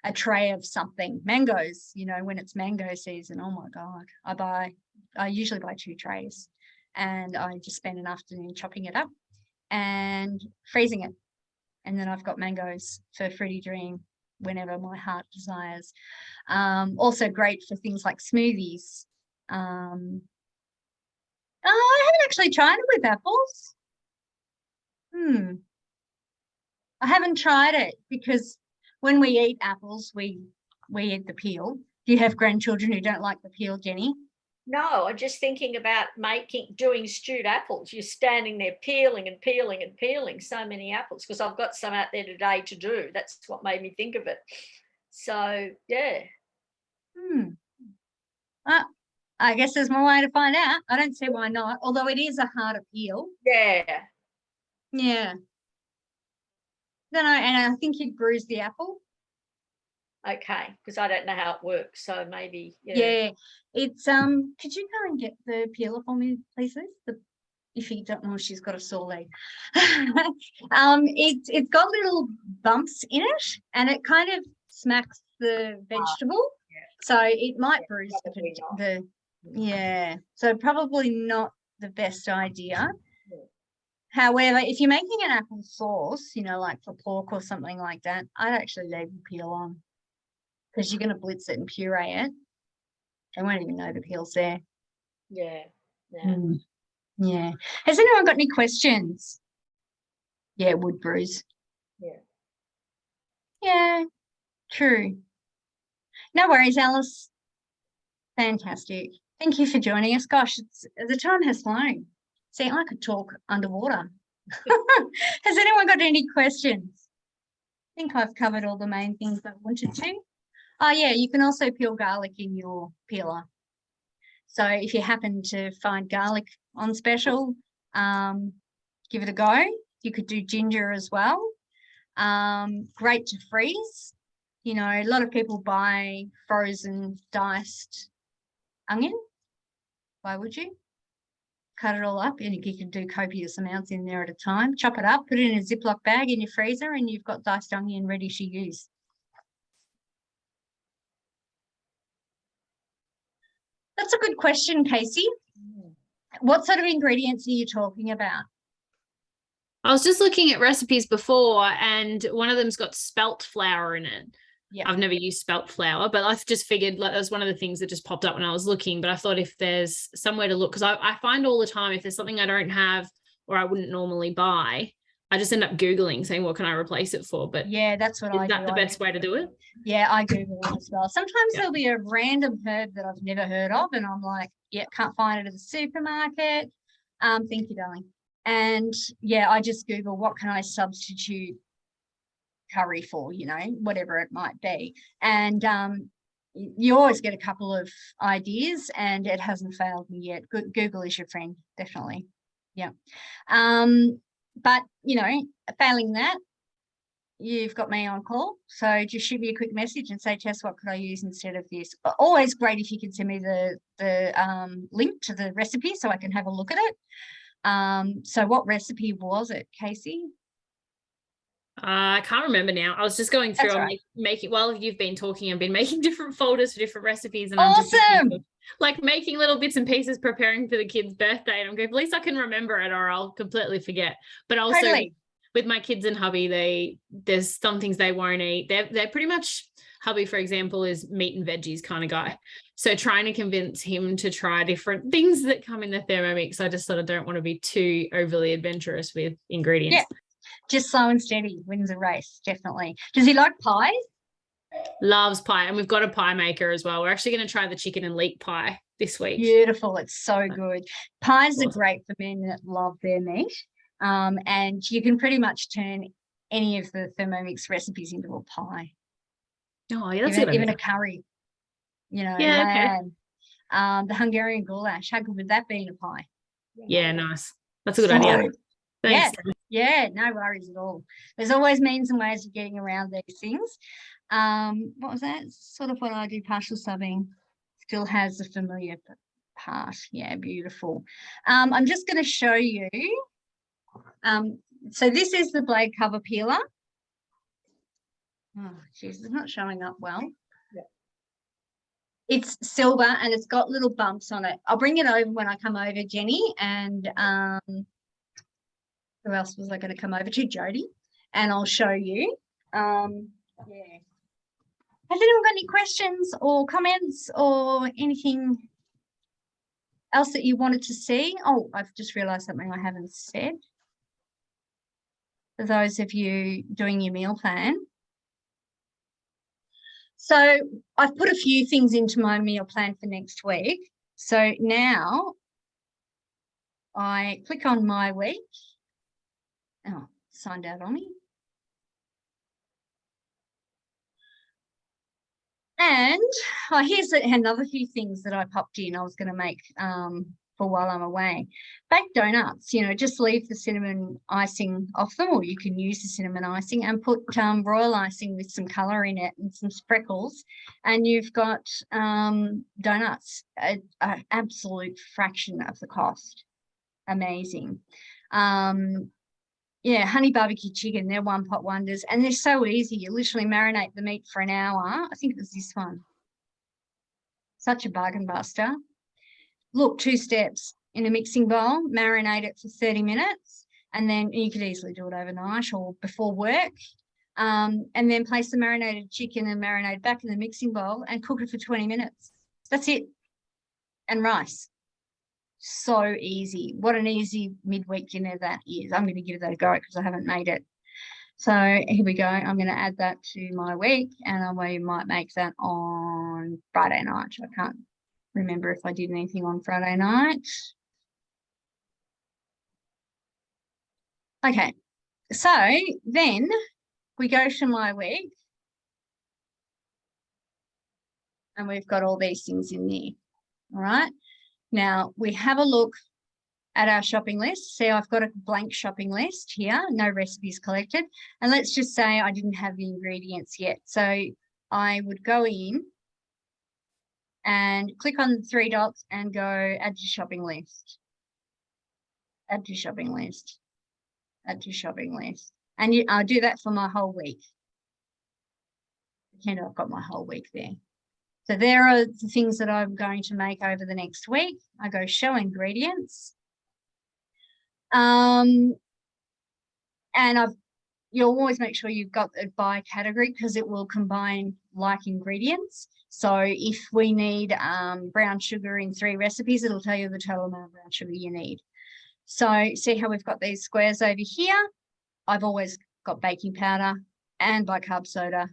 a tray of something, mangoes, you know, when it's mango season, oh my God, I usually buy 2 trays and I just spend an afternoon chopping it up and freezing it. And then I've got mangoes for fruity dream whenever my heart desires. Also great for things like smoothies. I haven't actually tried it with apples. I haven't tried it because when we eat apples, we eat the peel. Do you have grandchildren who don't like the peel, Jenny? No, I'm just thinking about doing stewed apples. You're standing there peeling and peeling and peeling so many apples because I've got some out there today to do. That's what made me think of it. So, yeah. I guess there's more way to find out. I don't see why not, although it is a harder peel. Yeah. Yeah. Then I think you'd bruise the apple. Okay, because I don't know how it works, so maybe. Yeah. It's could you go and get the peeler for me, please, Liz? If you don't know, she's got a sore leg. It's got little bumps in it, and it kind of smacks the vegetable. So it might bruise Probably not. yeah. So probably not the best idea. Yeah. However, if you're making an apple sauce, you know, like for pork or something like that, I'd actually leave the peel on because you're going to blitz it and puree it. They won't even know the peel's there. Yeah. Yeah. Has anyone got any questions? Yeah, it would bruise. Yeah. Yeah, true. No worries, Alice. Fantastic. Thank you for joining us. Gosh, the time has flown. See, I could talk underwater. Has anyone got any questions? I think I've covered all the main things I wanted to. Oh, yeah, you can also peel garlic in your peeler. So if you happen to find garlic on special, give it a go. You could do ginger as well. Great to freeze. You know, a lot of people buy frozen diced onion. Why would you? Cut it all up and you can do copious amounts in there at a time. Chop it up, put it in a Ziploc bag in your freezer and you've got diced onion ready to use. That's a good question, Casey. What sort of ingredients are you talking about? I was just looking at recipes before and one of them's got spelt flour in it. Yeah. I've never used spelt flour, but I just figured like that was one of the things that just popped up when I was looking. But I thought if there's somewhere to look, because I find all the time if there's something I don't have or I wouldn't normally buy, I just end up Googling saying, what can I replace it for? But yeah, that's what I do. Is that the best way to do it? Yeah, I Google it as well. Sometimes there'll be a random herb that I've never heard of and I'm like, yeah, can't find it at the supermarket. Thank you, darling. And yeah, I just Google what can I substitute curry for, you know, whatever it might be. And you always get a couple of ideas and it hasn't failed me yet. Google is your friend, definitely. Yeah. But, you know, failing that, you've got me on call. So just shoot me a quick message and say, Tess, what could I use instead of this? But always great if you can send me the link to the recipe so I can have a look at it. So what recipe was it, Casey? I can't remember now. I was just going through. That's I'm right. making while you've been talking, I've been making different folders for different recipes, and Awesome. I'm just like making little bits and pieces, preparing for the kid's birthday. And I'm going, at least I can remember it, or I'll completely forget. But also Totally. with my kids and hubby, there's some things they won't eat. They're pretty much, hubby, for example, is meat and veggies kind of guy. So trying to convince him to try different things that come in the Thermomix, I just sort of don't want to be too overly adventurous with ingredients. Yeah. Just slow and steady wins a race, definitely. Does he like pies? Loves pie, and we've got a pie maker as well. We're actually going to try the chicken and leek pie this week. Beautiful. It's so good. Pies are great for men that love their meat. And you can pretty much turn any of the Thermomix recipes into a pie. Oh, yeah, that's even a curry, you know. Yeah, lamb. The Hungarian goulash. How good would that be in a pie? Yeah, nice. That's a good idea. Thanks. Yeah, no worries at all. There's always means and ways of getting around these things. What was that? Sort of what I do, partial subbing. Still has the familiar part. Yeah, beautiful. I'm just going to show you. So this is the blade cover peeler. Oh, geez, it's not showing up well. Yeah. It's silver and it's got little bumps on it. I'll bring it over when I come over, Jenny, and who else was I going to come over to? Jody, and I'll show you. Yeah. Has anyone got any questions or comments or anything else that you wanted to see? Oh, I've just realised something I haven't said. For those of you doing your meal plan. So I've put a few things into my meal plan for next week. So now I click on my week. Oh, signed out on me. And here's another few things that I popped in I was going to make for while I'm away. Baked donuts, you know, just leave the cinnamon icing off them, or you can use the cinnamon icing and put royal icing with some colour in it and some sprinkles, and you've got donuts, an absolute fraction of the cost. Amazing. Yeah, honey barbecue chicken, they're one pot wonders. And they're so easy. You literally marinate the meat for an hour. I think it was this one. Such a bargain buster. Look, 2 steps. In a mixing bowl, marinate it for 30 minutes. And then you could easily do it overnight or before work. And then place the marinated chicken and marinade back in the mixing bowl and cook it for 20 minutes. That's it. And rice. So easy. What an easy midweek dinner that is. I'm going to give that a go because I haven't made it. So here we go. I'm going to add that to my week, and we might make that on Friday night. I can't remember if I did anything on Friday night. Okay, so then we go to my week, and we've got all these things in there. All right. Now we have a look at our shopping list. See, I've got a blank shopping list here, no recipes collected. And let's just say I didn't have the ingredients yet. So I would go in and click on the 3 dots and go add to shopping list. Add to shopping list. Add to shopping list. And I'll do that for my whole week. Pretend I've got my whole week there. So there are the things that I'm going to make over the next week. I go show ingredients. And you'll always make sure you've got it by category because it will combine like ingredients. So if we need brown sugar in 3 recipes, it'll tell you the total amount of brown sugar you need. So see how we've got these squares over here? I've always got baking powder and bicarb soda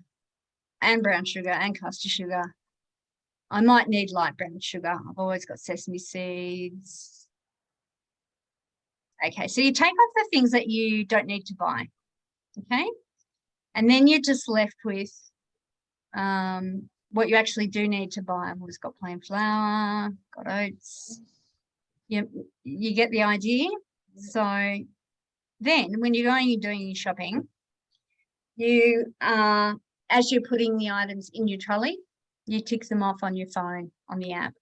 and brown sugar and caster sugar. I might need light brown sugar. I've always got sesame seeds. Okay, so you take off the things that you don't need to buy, okay? And then you're just left with what you actually do need to buy. I've always got plain flour, got oats. You get the idea? So then when you're going and doing your shopping, you as you're putting the items in your trolley, you tick them off on your phone, on the app,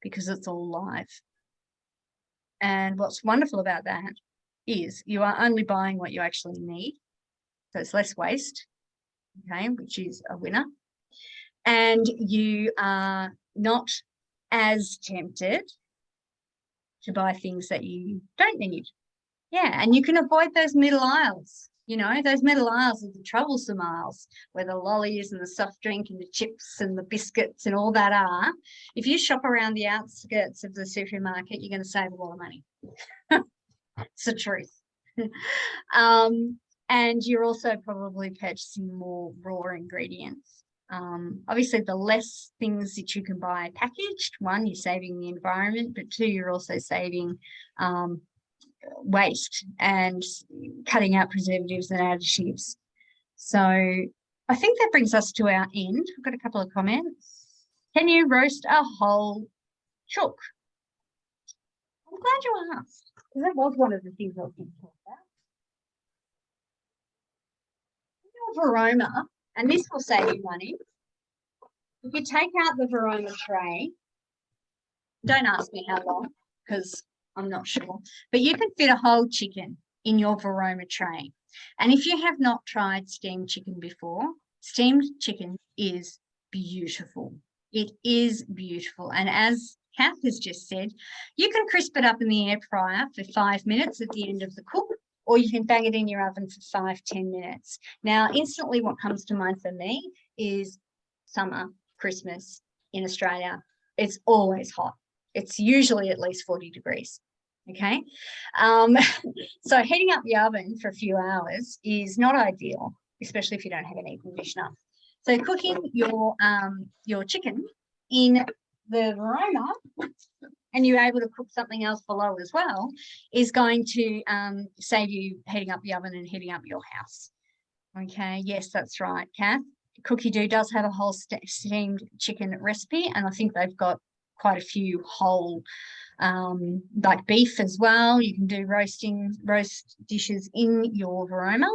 because it's all live. And what's wonderful about that is you are only buying what you actually need. So it's less waste, okay, which is a winner. And you are not as tempted to buy things that you don't need. Yeah, and you can avoid those middle aisles. You know, those middle aisles are the troublesome aisles where the lollies and the soft drink and the chips and the biscuits and all that are. If you shop around the outskirts of the supermarket, you're going to save a lot of money. It's the truth. And you're also probably purchasing more raw ingredients. Obviously, the less things that you can buy packaged, 1, you're saving the environment, but 2, you're also saving waste and cutting out preservatives and additives. So I think that brings us to our end. I've got a couple of comments. Can you roast a whole chook? I'm glad you asked, because that was one of the things I was going to talk about. Your Varoma, and this will save you money. If you take out the Varoma tray, don't ask me how long, because I'm not sure, but you can fit a whole chicken in your Varoma tray. And if you have not tried steamed chicken before, steamed chicken is beautiful. It is beautiful. And as Kath has just said, you can crisp it up in the air fryer for 5 minutes at the end of the cook, or you can bang it in your oven for 5-10 minutes. Now, instantly what comes to mind for me is summer, Christmas in Australia. It's always hot. It's usually at least 40 degrees. Okay. So heating up the oven for a few hours is not ideal, especially if you don't have an air conditioner. So cooking your chicken in the Varoma, and you're able to cook something else below as well, is going to save you heating up the oven and heating up your house. Okay, yes, that's right, Kath. Cookie Doo does have a whole steamed chicken recipe, and I think they've got quite a few whole, like beef as well. You can do roast dishes in your Varoma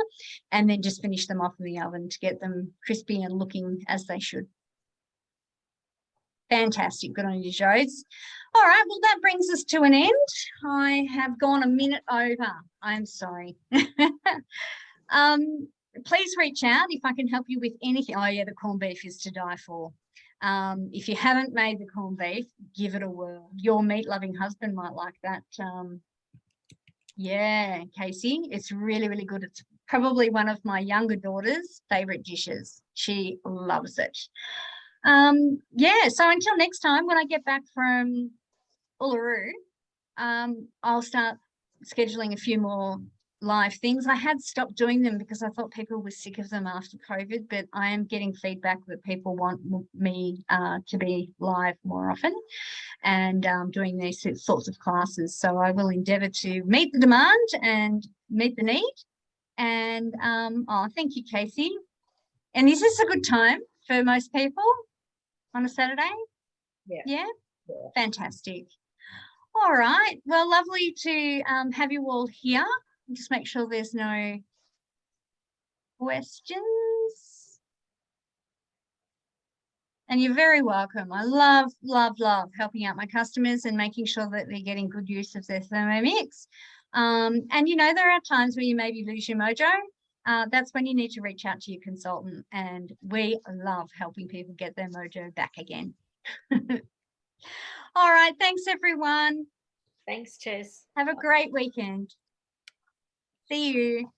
and then just finish them off in the oven to get them crispy and looking as they should. Fantastic. Good on you, Joes. All right. Well, that brings us to an end. I have gone a minute over. I'm sorry. Please reach out if I can help you with anything. Oh, yeah, the corned beef is to die for. If you haven't made the corned beef, give it a whirl. Your meat-loving husband might like that. Yeah, Casey, it's really, really good. It's probably one of my younger daughter's favourite dishes. She loves it. Yeah, so until next time, when I get back from Uluru, I'll start scheduling a few more live things. I had stopped doing them because I thought people were sick of them after COVID, but I am getting feedback that people want me to be live more often and doing these sorts of classes. So I will endeavour to meet the demand and meet the need. And oh, thank you, Casey. And is this a good time for most people on a Saturday? Yeah. Yeah? Yeah. Fantastic. All right. Well, lovely to have you all here. Just make sure there's no questions. And you're very welcome. I love, love, love helping out my customers and making sure that they're getting good use of their Thermomix. And, you know, there are times where you maybe lose your mojo. That's when you need to reach out to your consultant. And we love helping people get their mojo back again. All right. Thanks, everyone. Thanks, Tess. Have a great weekend. See you.